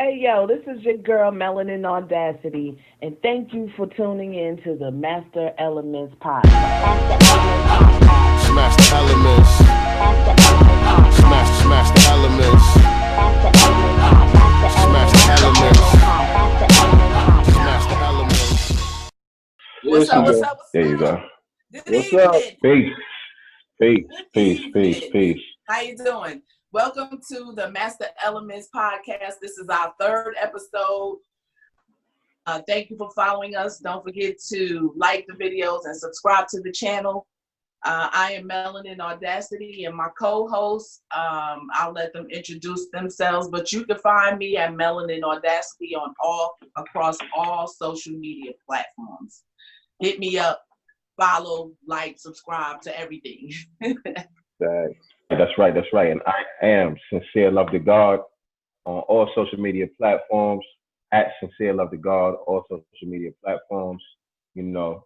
Hey, yo, this is your girl, Melanin Audacity, and thank you for tuning in to the Master Elements Podcast. Smash the elements. Smash the elements. Smash the elements. Smash the elements. What's up? What's up? There you go. Good What's evening. up? Peace. Peace. Good Peace. evening. Peace. Peace. How you doing? Welcome to the Master Elements Podcast. This is our third episode. Thank you for following us. Don't forget to like the videos and subscribe to the channel. I am Melanin Audacity, and my co-hosts, I'll let them introduce themselves, but you can find me at Melanin Audacity on across all social media platforms. Hit me up, follow, like, subscribe to everything. That's right. And I am Sincere Love to God on all social media platforms, at Sincere Love to God, all social media platforms. Master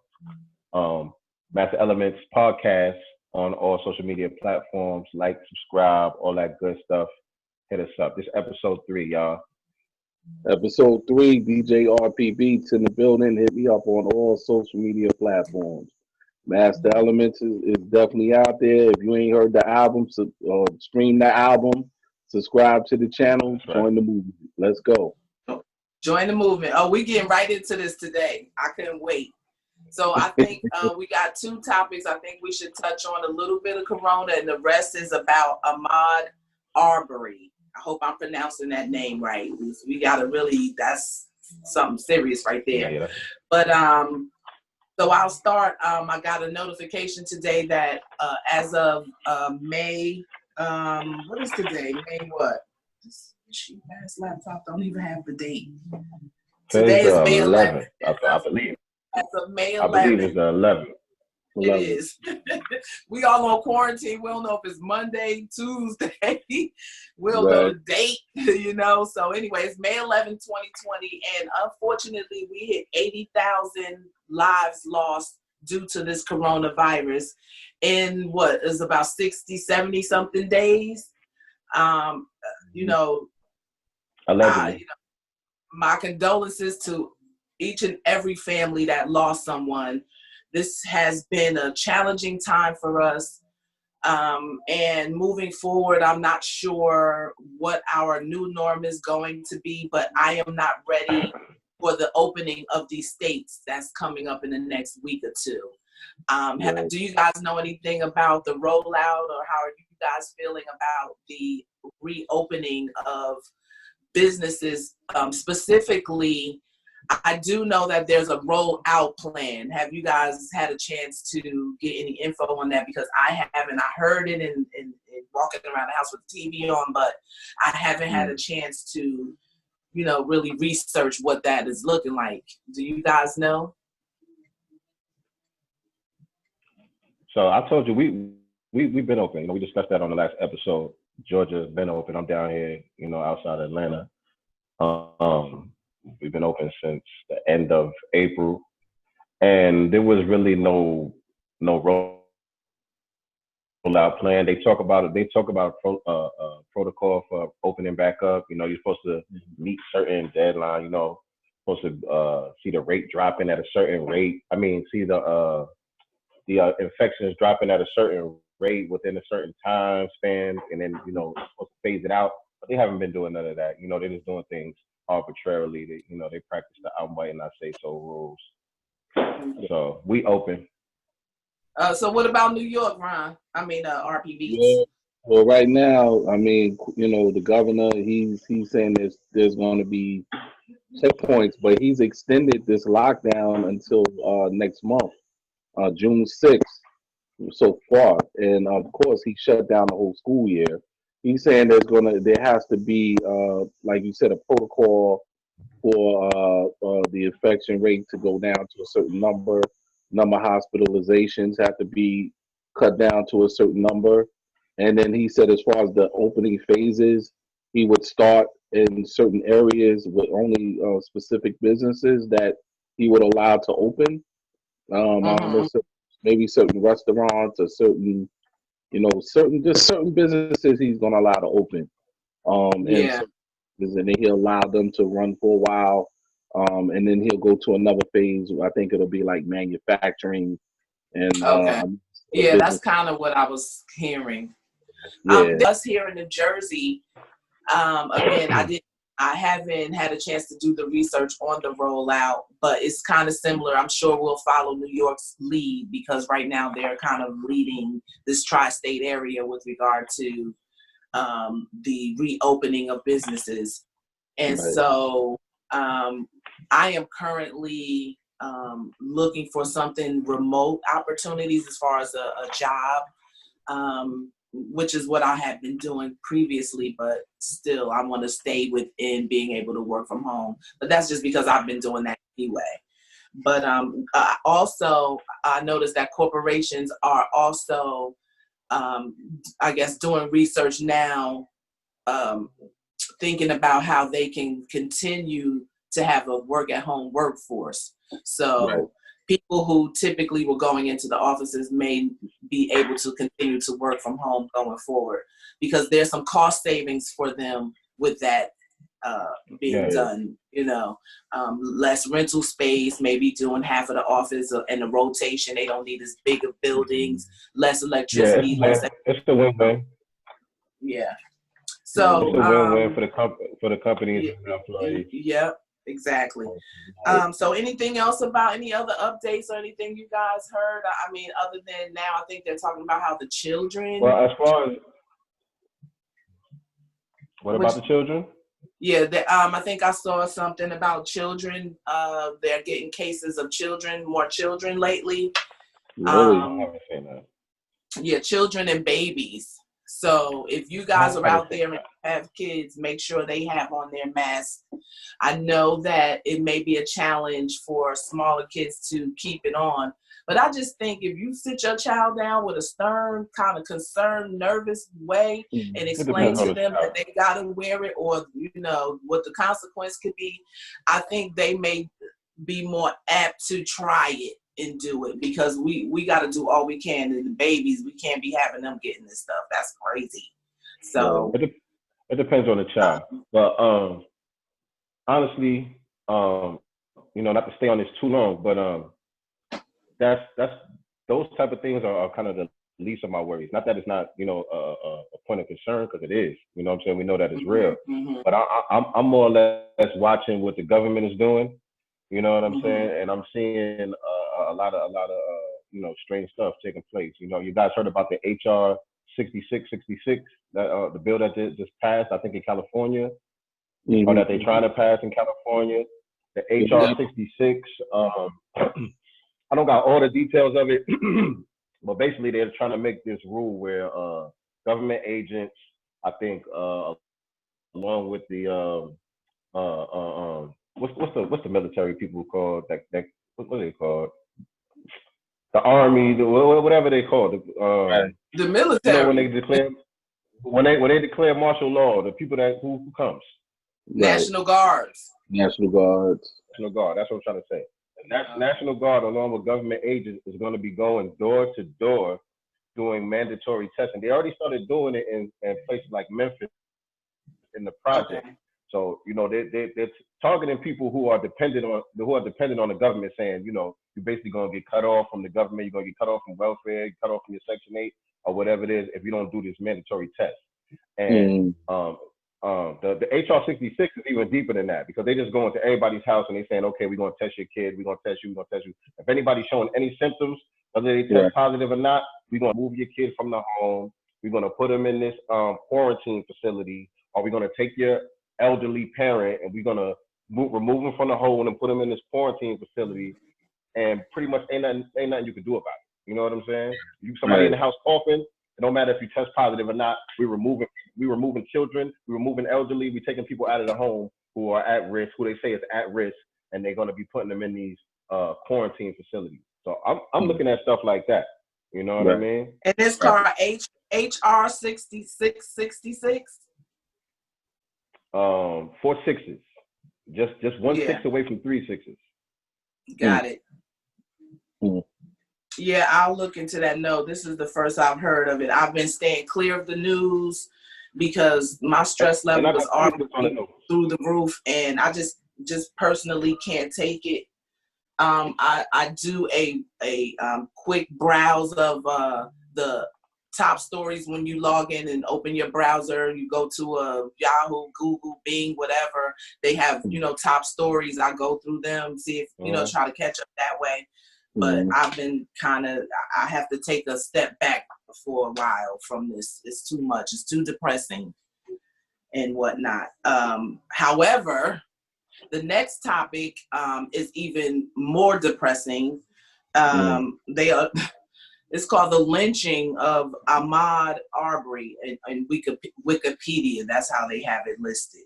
Elements Podcast on all social media platforms. Like, subscribe, all that good stuff. Hit us up. This is episode 3, y'all. Episode 3, DJ RP Beats in the building. Hit me up on all social media platforms. Master Elements is definitely out there. If you ain't heard the album, stream the album, subscribe to the channel, join the movement. Let's go. Join the movement. Oh, we getting right into this today. I couldn't wait. So I think we got 2 topics. I think we should touch on a little bit of Corona, and the rest is about Ahmaud Arbery. I hope I'm pronouncing that name right. We got to really, that's something serious right there. Yeah. But so I'll start. I got a notification today that as of May, what is today? May what? This cheap ass laptop don't even have the date. Today is May 11th. I believe. As of May 11th. I believe it's the 11th. It is. We all on quarantine. We don't know if it's Monday, Tuesday. We'll know the date, So anyway, it's May 11, 2020. And unfortunately, we hit 80,000 lives lost due to this coronavirus in what is about 60, 70 something days. 11. My condolences to each and every family that lost someone. This has been a challenging time for us. And moving forward, I'm not sure what our new norm is going to be, but I am not ready for the opening of these states that's coming up in the next week or 2. Do you guys know anything about the rollout, or how are you guys feeling about the reopening of businesses? Specifically, I do know that there's a rollout plan. Have you guys had a chance to get any info on that? Because I haven't. I heard it in walking around the house with the TV on, but I haven't had a chance to, really research what that is looking like. Do you guys know? So I told you we've been open. We discussed that on the last episode. Georgia's been open. I'm down here, outside Atlanta. We've been open since the end of April, and there was really no rollout plan. They talk about it. They talk about protocol for opening back up. You're supposed to meet certain deadline. Supposed to see the rate dropping at a certain rate. See the infections dropping at a certain rate within a certain time span, and then supposed to phase it out. But they haven't been doing none of that. They're just doing things arbitrarily. They practice the I'm white and I say so rules. So we open. So what about New York, Ron? RPB. Yeah. Well, right now, the governor, he's saying there's going to be checkpoints, but he's extended this lockdown until next month, June 6th, so far. And of course, he shut down the whole school year. He's saying there has to be, like you said, a protocol for the infection rate to go down to a certain number. Number of hospitalizations have to be cut down to a certain number. And then he said, as far as the opening phases, he would start in certain areas with only specific businesses that he would allow to open. I don't know, maybe certain restaurants or certain certain businesses he's going to allow to open. And and then he'll allow them to run for a while, and then he'll go to another phase. I think it'll be like manufacturing and Okay. Yeah, that's business. kind of what I was hearing. Yeah, Us here in New Jersey, again, I haven't had a chance to do the research on the rollout, but it's kind of similar. I'm sure we'll follow New York's lead because right now they're kind of leading this tri-state area with regard to the reopening of businesses. And right. so I am currently looking for something remote opportunities as far as a job, which is what I had been doing previously, but still I want to stay within being able to work from home. But that's just because I've been doing that anyway. But also I noticed that corporations are also, I guess, doing research now, thinking about how they can continue to have a work-at-home workforce. So Right. people who typically were going into the offices may be able to continue to work from home going forward because there's some cost savings for them with that being done, less rental space, maybe doing half of the office and the rotation. They don't need as big of buildings, less electricity, it's the win-win. Yeah. So it's a win-win for the companies and the employees. Yep, exactly. So anything else about any other updates or anything you guys heard? I mean, other than now, I think they're talking about how the children. Well, as far as about the children? Yeah, I think I saw something about children. They're getting cases of more children lately. Really? I haven't seen that. Yeah, children and babies. So if you guys are out there and have kids, make sure they have on their masks. I know that it may be a challenge for smaller kids to keep it on, but I just think if you sit your child down with a stern, kind of concerned, nervous way and explain to them that they got to wear it or, what the consequence could be, I think they may be more apt to try it and do it because we got to do all we can. And the babies, we can't be having them getting this stuff. That's crazy. So it depends on the child. But honestly, not to stay on this too long, but that's those type of things are kind of the least of my worries. Not that it's not a point of concern, because it is. You know what I'm saying? We know that it's real. But I'm more or less watching what the government is doing. You know what I'm saying? And I'm seeing a lot of strange stuff taking place. You guys heard about the HR 6666, that the bill that just passed, I think in California, or that they're trying to pass in California. The HR 66. I don't got all the details of it, but basically they're trying to make this rule where government agents, I think, along with the what's the military people called? What are they called? The army, whatever they call it. The military. When they declare martial law, the people who comes. National Guards. National Guard. That's what I'm trying to say. National Guard, along with government agents, is going to be going door to door doing mandatory testing. They already started doing it in places like Memphis in the project. Okay. So they're targeting people who are dependent on the government, saying you're basically going to get cut off from the government, you're going to get cut off from welfare, cut off from your Section 8 or whatever it is if you don't do this mandatory test. And the HR 66 is even deeper than that, because they just go into everybody's house and they saying, okay, we're going to test your kid, we're going to test you, we're going to test you. If anybody's showing any symptoms, whether they test positive or not, we're going to move your kid from the home. We're going to put them in this quarantine facility, or we're going to take your elderly parent and we're going to remove them from the home and put them in this quarantine facility. And pretty much ain't nothing you can do about it. You know what I'm saying? Somebody in the house coughing, it don't matter if you test positive or not. We're removing children. We're removing elderly. We're taking people out of the home who are at risk, who they say is at risk, and they're going to be putting them in these quarantine facilities. So I'm looking at stuff like that. You know what I mean? And it's called HR 6666. 4 sixes, just 1 6 away from 3 6s. Got it. Yeah, I'll look into that. No, this is the first I've heard of it. I've been staying clear of the news, because my stress And level I was got this on the already note. through the roof, and I just personally can't take it. I do a quick browse of the top stories when you log in and open your browser. You go to Yahoo, Google, Bing, whatever. They have, top stories. I go through them, see if, try to catch up that way. But I've been I have to take a step back for a while from this. It's too much. It's too depressing and whatnot. However, the next topic is even more depressing. It's called the lynching of Ahmaud Arbery in Wikipedia. That's how they have it listed.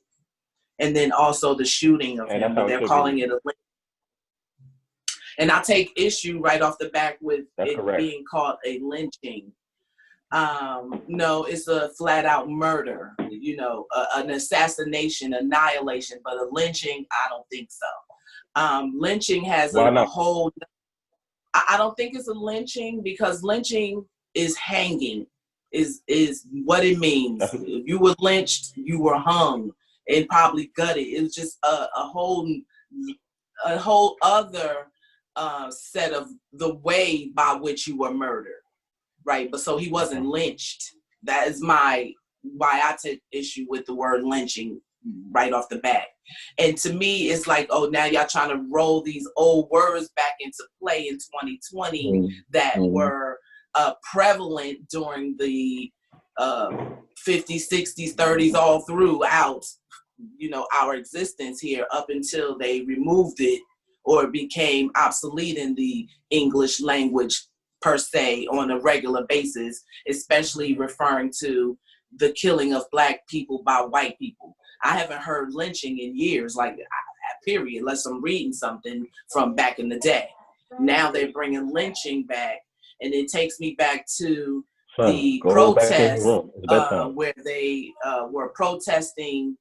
And then also the shooting of him, but they're calling it a lynch. And I take issue right off the back with being called a lynching. No, it's a flat out murder, an assassination, annihilation, but a lynching, I don't think so. Lynching has a whole, I don't think it's a lynching, because lynching is hanging, is what it means. If you were lynched, you were hung and probably gutted. It was just a whole other set of the way by which you were murdered. Right, but so he wasn't lynched. That is why I take issue with the word lynching right off the bat. And to me, it's like, oh, now y'all trying to roll these old words back into play in 2020 that were prevalent during the 50s, 60s, 30s, all throughout, our existence here, up until they removed it or it became obsolete in the English language per se on a regular basis, especially referring to the killing of Black people by white people. I haven't heard lynching in years, period, unless I'm reading something from back in the day. Now they're bringing lynching back, and it takes me back to the protest where they were protesting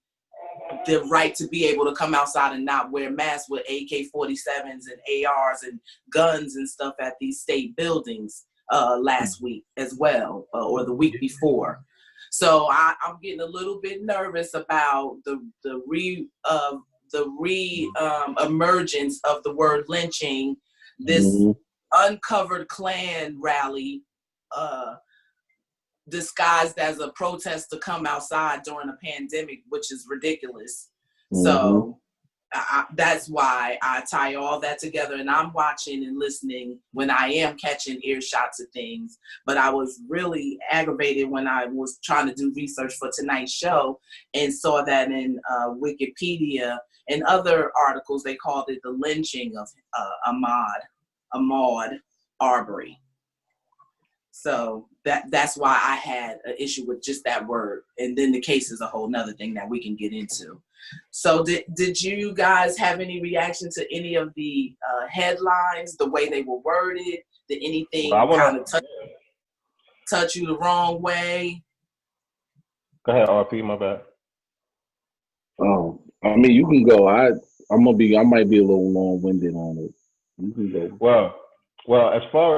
the right to be able to come outside and not wear masks with AK-47s and ARs and guns and stuff at these state buildings last week as well, or the week before. So I'm getting a little bit nervous about the emergence of the word lynching, this uncovered Klan rally disguised as a protest to come outside during a pandemic, which is ridiculous. So that's why I tie all that together, and I'm watching and listening when I am catching earshots of things. But I was really aggravated when I was trying to do research for tonight's show and saw that in Wikipedia and other articles, they called it the lynching of Ahmaud Arbery. So that's why I had an issue with just that word. And then the case is a whole nother thing that we can get into. So did you guys have any reaction to any of the headlines, the way they were worded? Did anything kind of touch you the wrong way? Go ahead, RP, my bad. Oh, I mean, you can go. I might be a little long-winded on it. You can go. Well, as far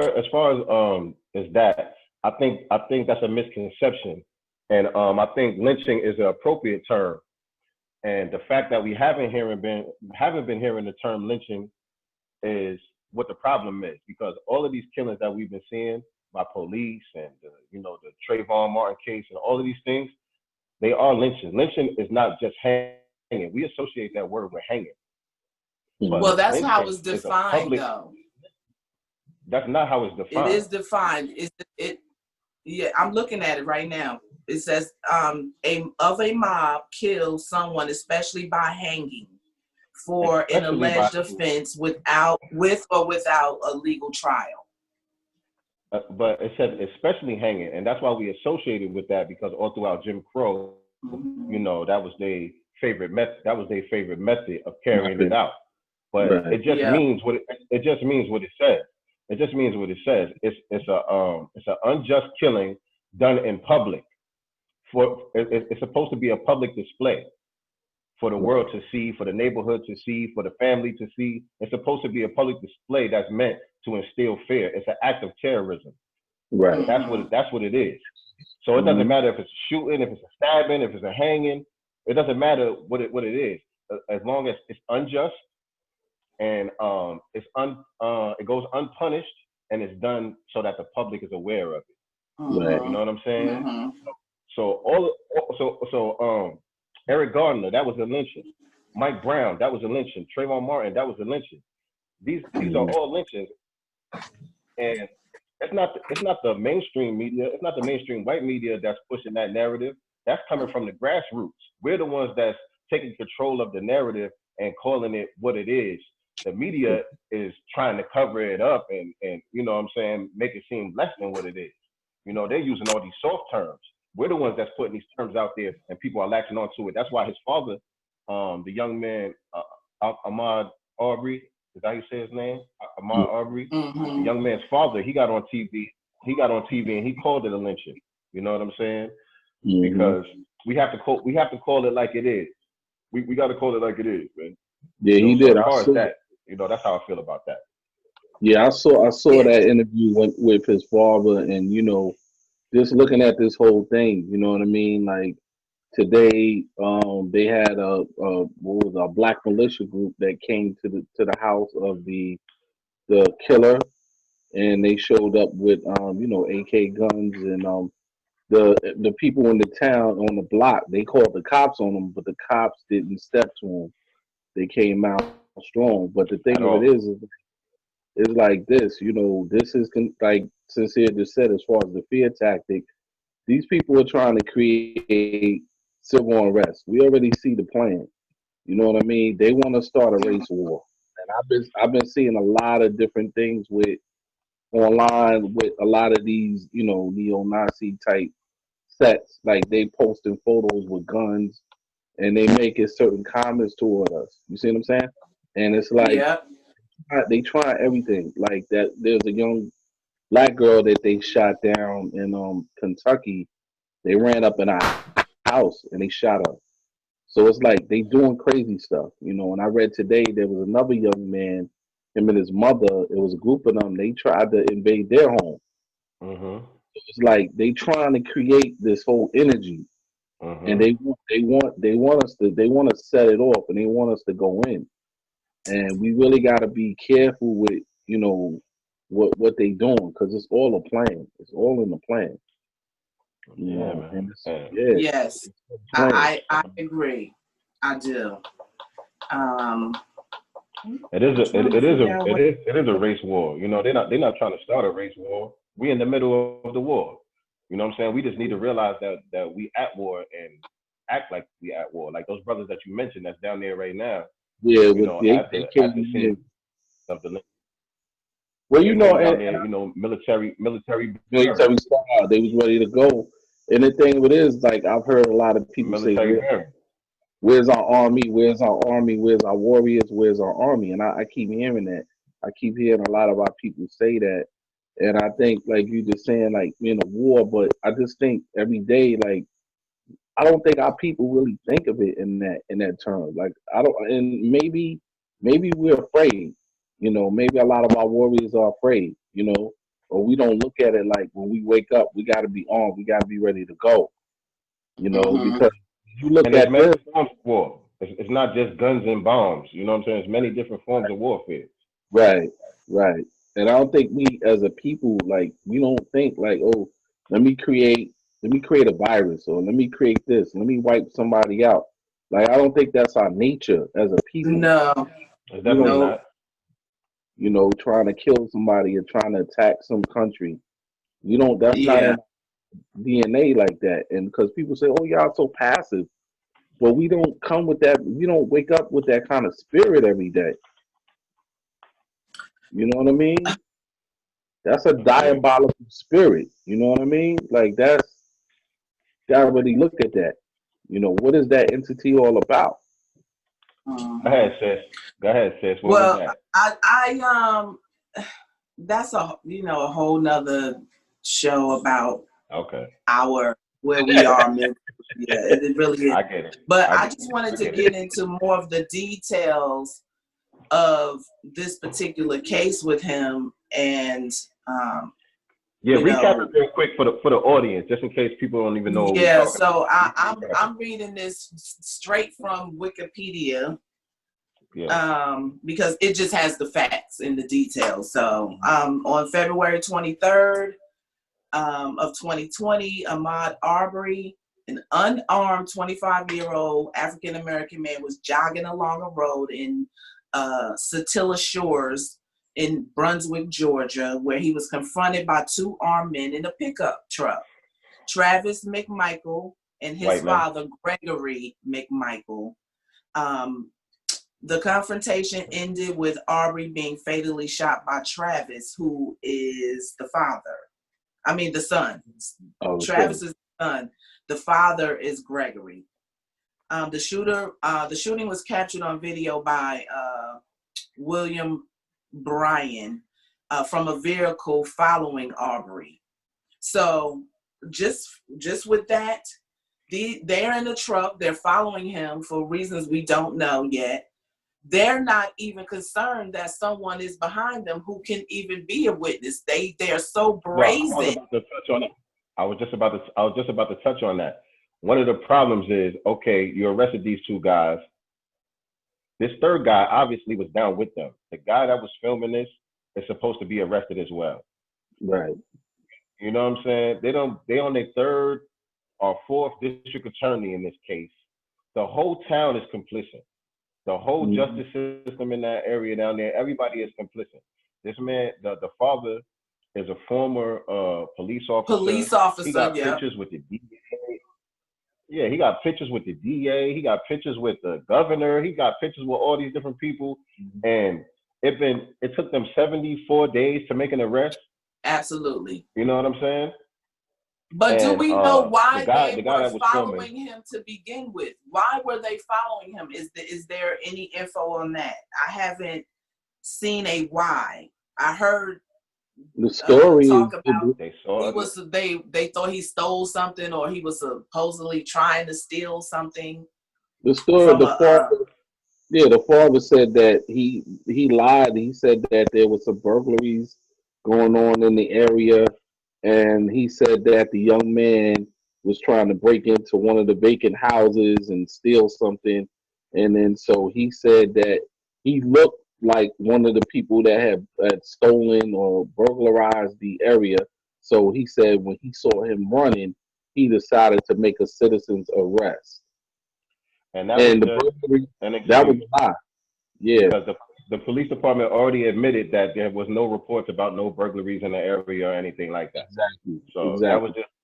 as that, I think that's a misconception, and I think lynching is an appropriate term. And the fact that we haven't been hearing the term lynching is what the problem is, because all of these killings that we've been seeing by police and the Trayvon Martin case and all of these things, they are lynching. Lynching is not just hanging. We associate that word with hanging. Well, that's how it's defined, though. That's not how it's defined. It is defined. Yeah, I'm looking at it right now. It says of a mob kills someone, especially by hanging, for an alleged offense with or without a legal trial. But it says especially hanging, and that's why we associated with that, because all throughout Jim Crow, that was their favorite method. That was their favorite method of carrying it out. But it just means what it just means what it says. It just means what it says. It's an unjust killing done in public. It's supposed to be a public display for the world to see, for the neighborhood to see, for the family to see. It's supposed to be a public display that's meant to instill fear. It's an act of terrorism. Right. That's what it is. So it doesn't matter if it's a shooting, if it's a stabbing, if it's a hanging. It doesn't matter what it is, as long as it's unjust and it goes unpunished and it's done so that the public is aware of it. Right. You know what I'm saying? So Eric Gardner, that was a lynching. Mike Brown, that was a lynching. Trayvon Martin, that was a lynching. These are all lynchings, and it's not the mainstream media. It's not the mainstream white media that's pushing that narrative. That's coming from the grassroots. We're the ones that's taking control of the narrative and calling it what it is. The media is trying to cover it up and you know what I'm saying, make it seem less than what it is. You know, they're using all these soft terms. We're the ones that's putting these terms out there and people are latching onto it. That's why his father, the young man, Ahmaud Arbery, is that how you say his name? Ahmaud Arbery. The young man's father, he got on TV and he called it a lynching. You know what I'm saying? Because we have to call it like it is. We got to call it like it is, man. Yeah, you know, he so did. as far as that, you know, that's how I feel about that. Yeah, I saw that interview with his father, and you know, just looking at this whole thing, you know what I mean? Like today, they had a black militia group that came to the house of the killer, and they showed up with you know, AK guns, and the people in the town on the block, they called the cops on them, but the cops didn't step to them. They came out strong. But the thing of it is like this, you know, this is like Sincere just said, as far as the fear tactic, these people are trying to create civil unrest. We already see the plan. You know what I mean? They want to start a race war, and I've been seeing a lot of different things with online with a lot of these, you know, neo-Nazi type sets. Like they posting photos with guns, and they making certain comments toward us. You see what I'm saying? And it's like they try everything. Like that, there's a young black girl that they shot down in Kentucky. They ran up in a house and they shot her. So it's like they doing crazy stuff, you know. And I read today there was another young man, him and his mother. It was a group of them. They tried to invade their home. It's like they trying to create this whole energy, and they want us to set it off, and they want us to go in. And we really got to be careful with, you know, what they doing, because it's all a plan. It's all in the plan. Yeah, man. And yes, I agree. I do. It is a race war. You know, they're not trying to start a race war. We in the middle of the war. You know what I'm saying? We just need to realize that we at war and act like we at war. Like those brothers that you mentioned that's down there right now. Yeah, you with know, the after seeing something. Well, you know, and there, you know, military style. They was ready to go. And the thing of it is, like, I've heard a lot of people say, "Where's our army? Where's our army? Where's our warriors? Where's our army?" And I keep hearing that. I keep hearing a lot of our people say that. And I think, like you just saying, like, we're in a war, but I just think every day, like, I don't think our people really think of it in that term. Like, I don't, and maybe we're afraid. You know, maybe a lot of our warriors are afraid. You know, or we don't look at it like when we wake up, we got to be armed, we got to be ready to go. You know, because you look at many forms of war. It's not just guns and bombs. You know what I'm saying? There's many different forms of warfare. Right. And I don't think we as a people, like, we don't think like, oh, let me create a virus, or let me create this, let me wipe somebody out. Like, I don't think that's our nature as a people. No. It's definitely not. You know, trying to kill somebody or trying to attack some country. You don't, that's not in DNA like that. And because people say, oh, y'all so passive. But we don't come with that, we don't wake up with that kind of spirit every day. You know what I mean? That's a diabolical spirit. You know what I mean? Like, that's, gotta really look at that. You know, what is that entity all about? Go ahead, sis. What well, was that? I that's a whole nother show about where we are. Yeah, it really is. I get it. But I just wanted to get into more of the details of this particular case with him, and Yeah, You recap know, it real quick for the audience, just in case people don't even know what we're yeah. talking So about. I'm reading this straight from Wikipedia. Yeah. Because it just has the facts and the details. So on February 23rd of 2020, Ahmaud Arbery, an unarmed 25-year-old African-American man, was jogging along a road in Satilla Shores in Brunswick, Georgia, where he was confronted by two armed men in a pickup truck. Travis McMichael and his White man. father, Gregory McMichael. The confrontation ended with Arbery being fatally shot by Travis, who is the son. Okay. Travis is the son. The father is Gregory. The shooting was captured on video by William Bryan from a vehicle following Arbery. So just with that, they're in the truck. They're following him for reasons we don't know yet. They're not even concerned that someone is behind them who can even be a witness. They're so brazen. I was just about to touch on that. One of the problems is, okay, you arrested these two guys. This third guy obviously was down with them. The guy that was filming this is supposed to be arrested as well. Right. You know what I'm saying? They on their third or fourth district attorney in this case. The whole town is complicit. The whole justice system in that area down there, everybody is complicit. This man, the father, is a former police officer. He got pictures with the DA. Yeah, he got pictures with the DA. He got pictures with the governor. He got pictures with all these different people. And it took them 74 days to make an arrest. Absolutely. You know what I'm saying? But do we know why they were following him to begin with? Why were they following him? Is there any info on that? I haven't seen a why. I heard the story talk about they thought he stole something, or he was supposedly trying to steal something. The story, the father said that he lied. He said that there was some burglaries going on in the area, and he said that the young man was trying to break into one of the vacant houses and steal something. And then so he said that he looked like one of the people that had stolen or burglarized the area. So he said when he saw him running, he decided to make a citizen's arrest. And that was a lie. Yeah. Because the police department already admitted that there was no reports about no burglaries in the area or anything like that. Exactly. So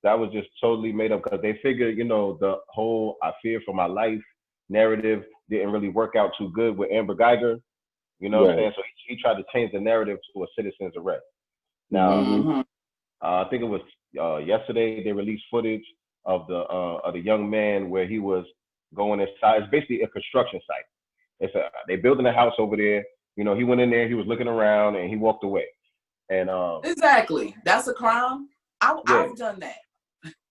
that was just totally made up because they figured, the whole "I fear for my life" narrative didn't really work out too good with Amber Geiger. You know what I'm saying? So he tried to change the narrative to a citizen's arrest. Now, I think it was yesterday they released footage of the young man where he was going inside. It's basically a construction site. They building a house over there. He went in there, he was looking around, and he walked away. And exactly, that's a crime. I've done that.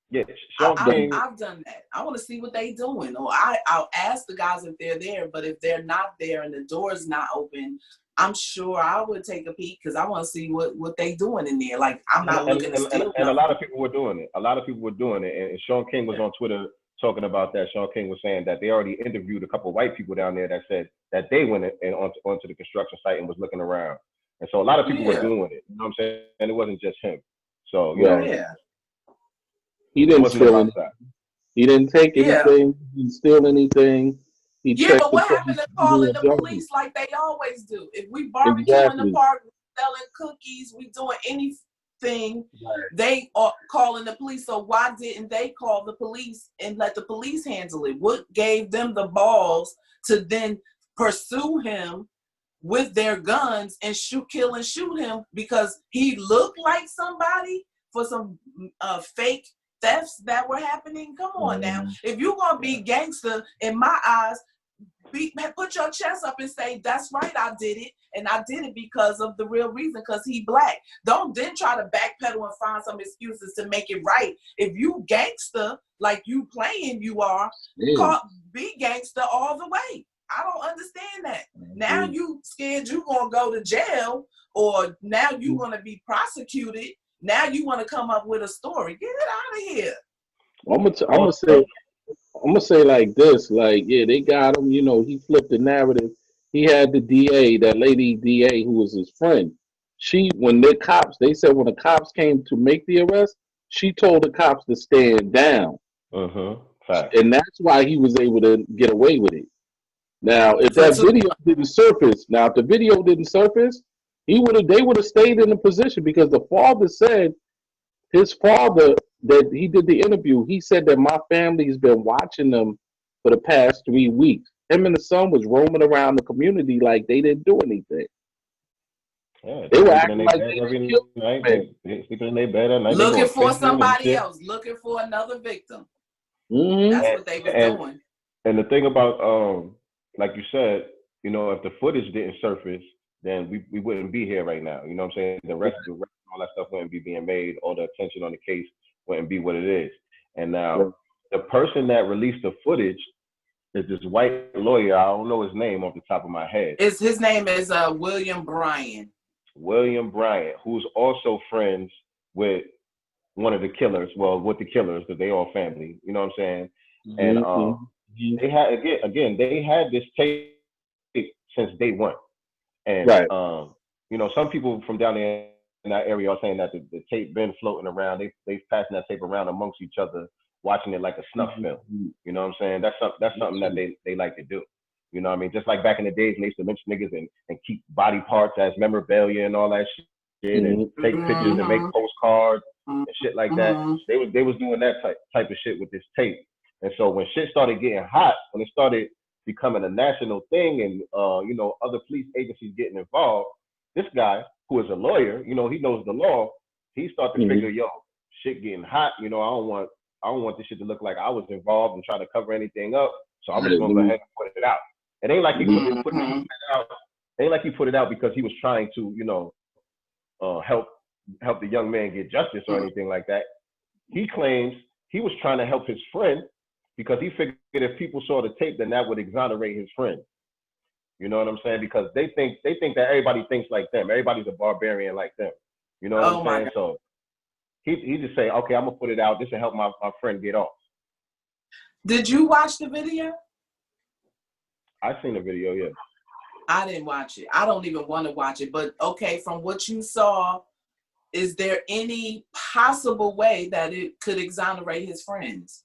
Yeah, I've done that. I want to see what they doing, or I'll ask the guys if they're there. But if they're not there and the door's not open, I'm sure I would take a peek because I want to see what they doing in there. Like I'm not looking to steal. And a lot of people were doing it. And Sean King was on Twitter talking about that. Sean King was saying that they already interviewed a couple of white people down there that said that they went onto the construction site and was looking around. And so a lot of people were doing it. You know what I'm saying? And it wasn't just him. So he didn't steal anything. He didn't take anything. He didn't steal anything. But what happened to calling the police like they always do? If we barbecue in the park, selling cookies, we doing anything, they are calling the police. So why didn't they call the police and let the police handle it? What gave them the balls to then pursue him with their guns and kill and shoot him because he looked like somebody for some fake thefts that were happening? Come on now. If you're going to be gangster, in my eyes, put your chest up and say, that's right, I did it. And I did it because of the real reason, because he black. Don't then try to backpedal and find some excuses to make it right. If you gangster, like you playing you are, be gangster all the way. I don't understand that. Now you scared you going to go to jail, or now you going to be prosecuted Now you want to come up with a story. Get it out of here. I'm gonna say like this, like yeah, they got him. You know, he flipped the narrative. He had the DA, that lady DA, who was his friend. When the cops, they said when the cops came to make the arrest, she told the cops to stand down, Fact. and that's why he was able to get away with it. Now, if For that two, video didn't surface, they would have stayed in the position because the father said his father that he did the interview. He said that my family's been watching them for the past 3 weeks. Him and the son was roaming around the community like they didn't do anything. Yeah, They were sleeping in acting their like bed they every didn't kill night. the man. They sleeping in their bed at night. They looking going for fishing and somebody shit. else, looking for another victim. Mm-hmm. That's what they was And doing. and the thing about like you said, you know, if the footage didn't surface, then we wouldn't be here right now. You know what I'm saying? The rest, all that stuff wouldn't be being made. All the attention on the case wouldn't be what it is. And now the person that released the footage is this white lawyer. I don't know his name off the top of my head. His name is William Bryan. William Bryant, who's also friends with one of the killers. Well, with the killers, because they all family. You know what I'm saying? And they had they had this tape since day one. And you know, some people from down there in that area are saying that the tape been floating around. They've passing that tape around amongst each other, watching it like a snuff film. You know what I'm saying? That's something that they like to do. You know what I mean? Just like back in the days when they used to lynch niggas and keep body parts as memorabilia and all that shit, and take pictures and make postcards and shit like that. They was doing that type of shit with this tape. And so when shit started getting hot, when it started becoming a national thing, and you know, other police agencies getting involved, this guy who is a lawyer, you know, he knows the law. He started to figure, yo, shit getting hot. You know, I don't want this shit to look like I was involved and try to cover anything up. So I'm just gonna go ahead and put it out. It ain't like he put it out. It ain't like he put it out because he was trying to, you know, help the young man get justice or anything like that. He claims he was trying to help his friend because he figured if people saw the tape, then that would exonerate his friend. You know what I'm saying? Because they think that everybody thinks like them. Everybody's a barbarian like them. You know what I'm saying? God. So he just say, okay, I'm gonna put it out. This will help my friend get off. Did you watch the video? I seen the video, yeah. I didn't watch it. I don't even want to watch it. But okay, from what you saw, is there any possible way that it could exonerate his friends?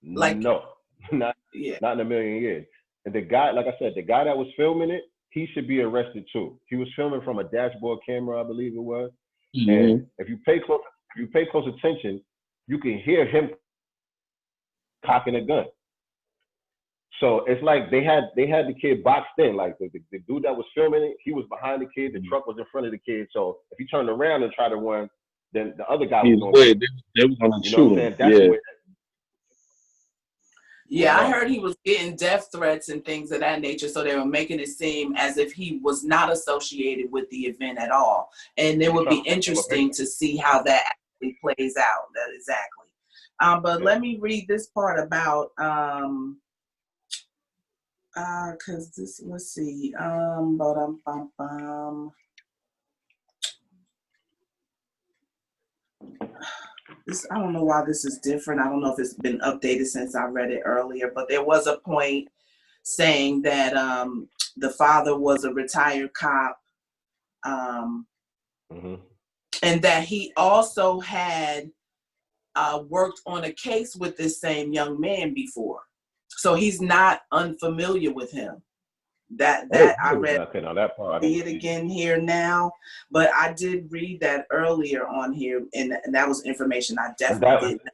Like no, not in a million years. And the guy, like I said, the guy that was filming it, he should be arrested too. He was filming from a dashboard camera, I believe it was. And if you pay close attention, you can hear him cocking a gun. So it's like they had the kid boxed in. Like the dude that was filming it, he was behind the kid. The truck was in front of the kid. So if he turned around and tried to run, then the other guy was going to they were going to shoot him. Yeah, I heard he was getting death threats and things of that nature. So they were making it seem as if he was not associated with the event at all. And it would be interesting to see how that actually plays out. That exactly. But let me read this part about because this, let's see, this, I don't know why this is different. I don't know if it's been updated since I read it earlier, but there was a point saying that the father was a retired cop, and that he also had worked on a case with this same young man before. So he's not unfamiliar with him. That I read. Okay, now that part, see it again here now, but I did read that earlier on here, and that was information I definitely didn't know.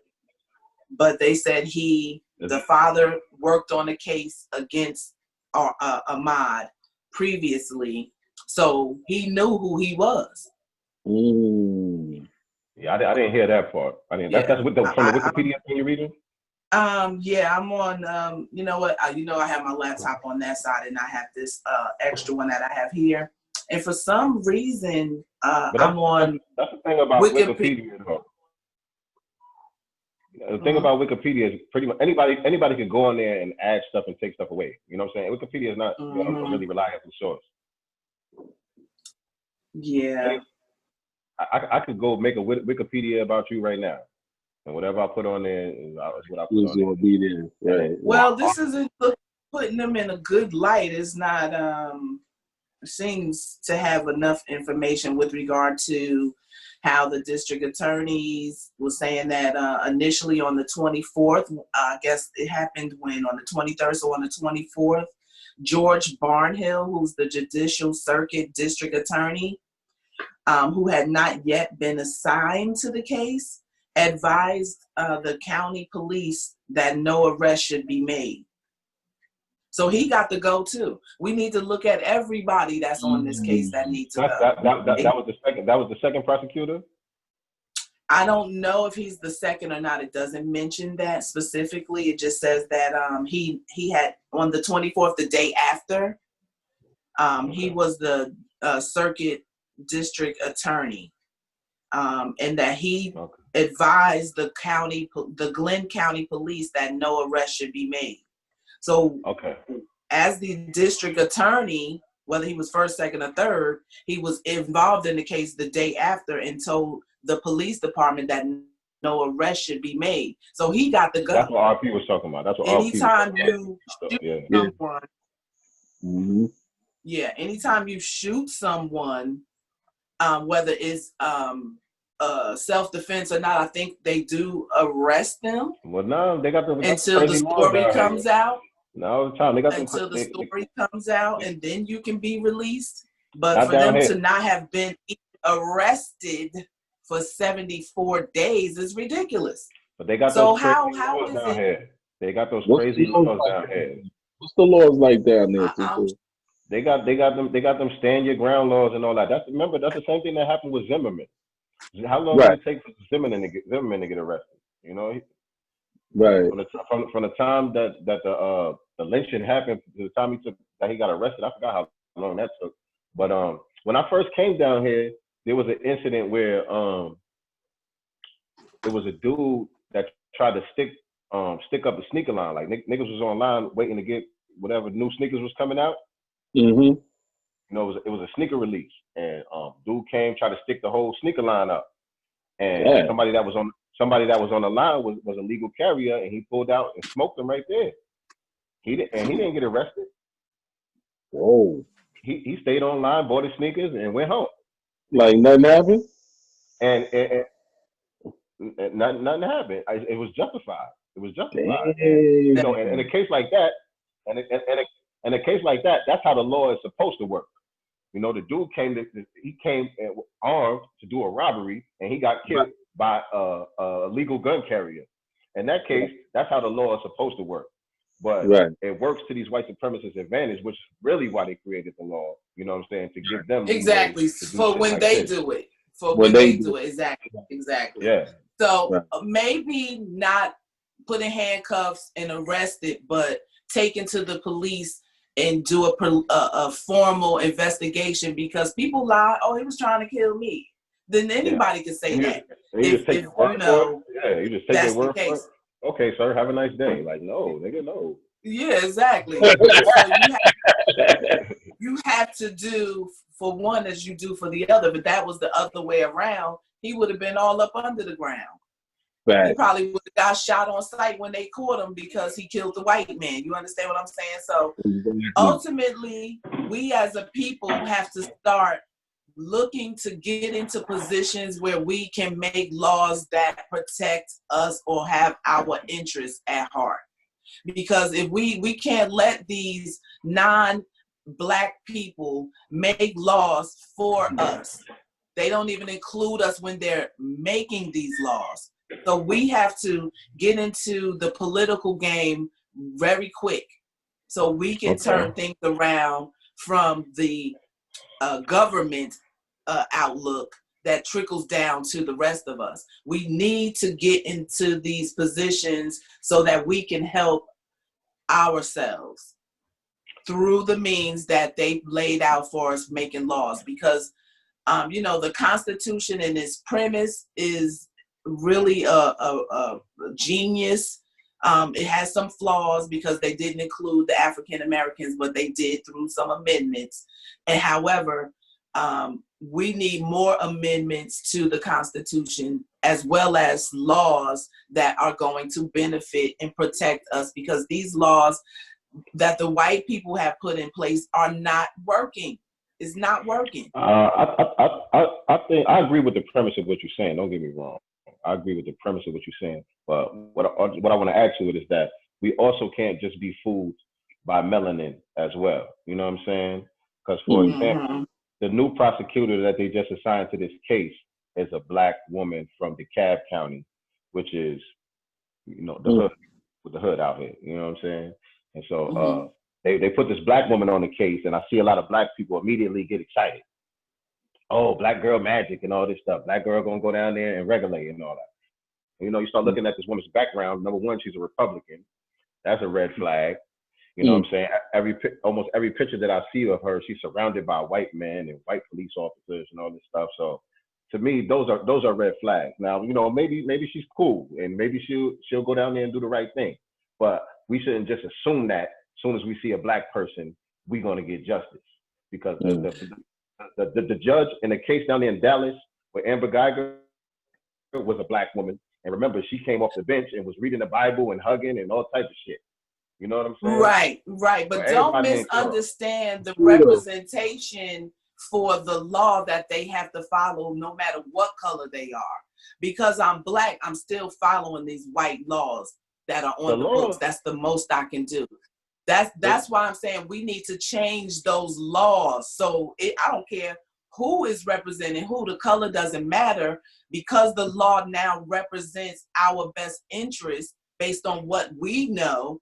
But they said the father worked on a case against Ahmaud previously, so he knew who he was. Yeah, I didn't hear that part. I mean, that's from the Wikipedia thing you're reading. Yeah, I'm on, you know what, I have my laptop on that side and I have this extra one that I have here. And for some reason, I'm on that's the thing about Wikipedia though. The thing about Wikipedia is pretty much anybody can go on there and add stuff and take stuff away. You know what I'm saying? Wikipedia is not a really reliable source. Yeah. I could go make a Wikipedia about you right now, and whatever I put on there is what I put on there. Be there. Right. Well, this isn't putting them in a good light. It's not seems to have enough information with regard to how the district attorneys was saying that initially on the 24th, I guess it happened when on the 23rd, so on the 24th, George Barnhill, who's the Judicial Circuit District Attorney, who had not yet been assigned to the case, advised the county police that no arrest should be made. So he got to go too. We need to look at everybody that's on this case that needs to go. That was the second. That was the second prosecutor. I don't know if he's the second or not. It doesn't mention that specifically. It just says that he had on the 24th, the day after, he was the circuit district attorney, and that he advised the Glenn County Police that no arrest should be made. So as the district attorney, whether he was first, second, or third, he was involved in the case the day after and told the police department that no arrest should be made. So he got the gun. That's what RP was talking about. That's what anytime RP you shoot someone, anytime you shoot someone, whether it's self-defense or not, I think they do arrest them. Well, no, they got until the story comes out. No, Tom, they got until the story comes out, and then you can be released. But for them to not have been arrested for 74 days is ridiculous. But they got so those how laws is down it? Here. They got those crazy laws down here. What's the laws like down there? They got them stand your ground laws and all that. Remember that's the same thing that happened with Zimmerman. How long did it take for Zimmerman to get arrested? You know, right. From the time that the lynching happened to the time he got arrested, I forgot how long that took. But when I first came down here, there was an incident where there was a dude that tried to stick up the sneaker line. Like niggas was online waiting to get whatever new sneakers was coming out. Mm-hmm. You know, it was a sneaker release, and dude came tried to stick the whole sneaker line up, and somebody that was on the line was a legal carrier, and he pulled out and smoked him right there. He didn't get arrested. Whoa. He stayed online, bought his sneakers, and went home. Like nothing happened. And nothing happened. It was justified. It was justified. Dang. So in a case like that, in a case like that, that's how the law is supposed to work. You know, the dude came armed to do a robbery, and he got killed by a legal gun carrier. In that case, that's how the law is supposed to work. But it works to these white supremacists' advantage, which is really why they created the law. You know what I'm saying? To give them exactly for when they do it. For when they do it. Exactly. Yeah. So maybe not putting handcuffs and arrested, but taken to the police and do a formal investigation, because people lie. Oh, he was trying to kill me. Then anybody can say that. You just take your word for it. You just take your word for it. Okay, sir, have a nice day. Like, no, nigga, no. Yeah, exactly. So you have to do for one as you do for the other, but that was the other way around. He would have been all up under the ground. Right. He probably would have got shot on sight when they caught him because he killed the white man. You understand what I'm saying? So ultimately, we as a people have to start looking to get into positions where we can make laws that protect us or have our interests at heart. Because if we can't let these non-Black people make laws for us, they don't even include us when they're making these laws. So we have to get into the political game very quick so we can turn things around from the government outlook that trickles down to the rest of us. We need to get into these positions so that we can help ourselves through the means that they laid out for us making laws. Because, you know, the Constitution in its premise is really a genius. It has some flaws because they didn't include the African Americans, but they did through some amendments. And however, we need more amendments to the Constitution, as well as laws that are going to benefit and protect us, because these laws that the white people have put in place are not working. It's not working. I think I agree with the premise of what you're saying. Don't get me wrong. I agree with the premise of what you're saying. But what I want to add to it is that we also can't just be fooled by melanin as well. You know what I'm saying? Because, for example, the new prosecutor that they just assigned to this case is a black woman from DeKalb County, which is, you know, the hood, with the hood out here. You know what I'm saying? And so they put this black woman on the case, and I see a lot of black people immediately get excited. Oh, black girl magic and all this stuff. Black girl gonna go down there and regulate and all that. You know, you start looking at this woman's background. Number one, she's a Republican. That's a red flag. You know what I'm saying? Almost every picture that I see of her, she's surrounded by white men and white police officers and all this stuff. So to me, those are red flags. Now, you know, maybe she's cool and maybe she'll go down there and do the right thing. But we shouldn't just assume that as soon as we see a black person, we're gonna get justice. Because the judge in the case down there in Dallas where Amber Geiger was a black woman, and remember, she came off the bench and was reading the Bible and hugging and all types of shit. You know what I'm saying? Right. But don't misunderstand the representation for the law that they have to follow, no matter what color they are. Because I'm black, I'm still following these white laws that are on the books. That's the most I can do. That's why I'm saying we need to change those laws. So I don't care who is representing who, the color doesn't matter, because the law now represents our best interest based on what we know.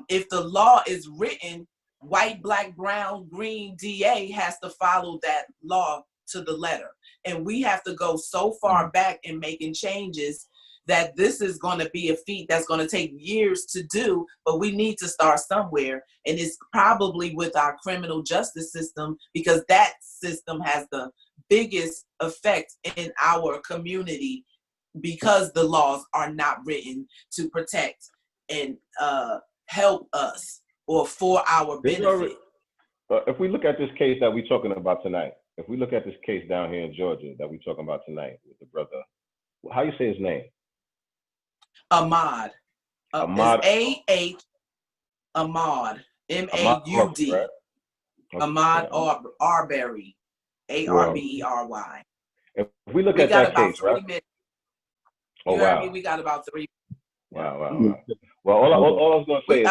If the law is written, white, black, brown, green, DA has to follow that law to the letter. And we have to go so far back in making changes that this is going to be a feat that's going to take years to do, but we need to start somewhere. And it's probably with our criminal justice system, because that system has the biggest effect in our community, because the laws are not written to protect and help us or for our benefit. If we look at this case that we're talking about tonight, if we look at this case down here in Georgia that we're talking about tonight with the brother, how you say his name? Ahmaud. Ahmaud. A-H, Ahmaud. M-A-U-D. Right? Okay. Ahmaud Arbery. A-R-B-E-R-Y. If we look at that case, right? You heard me? We got about 3 minutes. Wow. Well, all I was going to say is,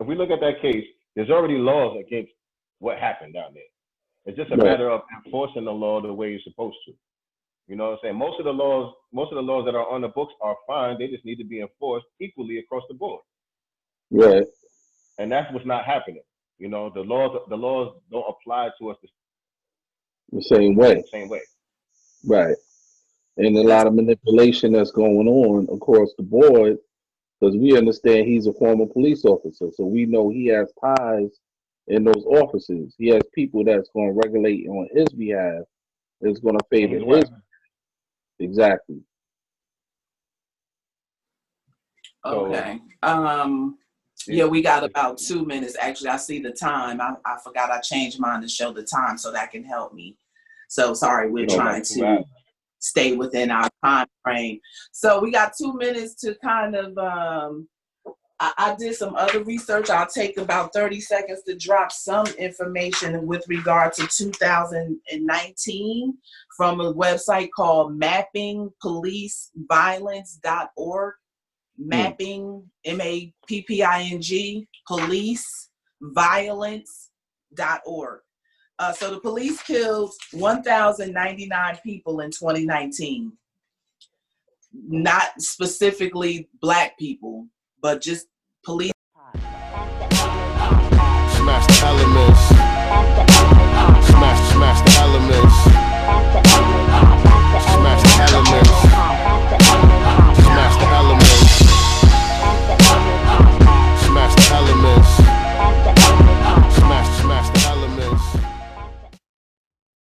if we look at that case, there's already laws against what happened down there. It's just a matter of enforcing the law the way you're supposed to. You know what I'm saying? Most of the laws that are on the books are fine. They just need to be enforced equally across the board. Right. And that's what's not happening. You know, the laws don't apply to us the same way. Right. And a lot of manipulation that's going on across the board, because we understand he's a former police officer. So we know he has ties in those offices. He has people that's going to regulate on his behalf. It's going to favor his. Exactly. Okay. Yeah, we got about 2 minutes. Actually, I see the time. I forgot I changed mine to show the time, so that can help me. So sorry, we're trying to stay within our time frame. So we got 2 minutes to kind of, I did some other research. I'll take about 30 seconds to drop some information with regard to 2019 from a website called mappingpoliceviolence.org. Mapping, M-A-P-P-I-N-G, policeviolence.org. So the police killed 1,099 people in 2019. Not specifically Black people, but just police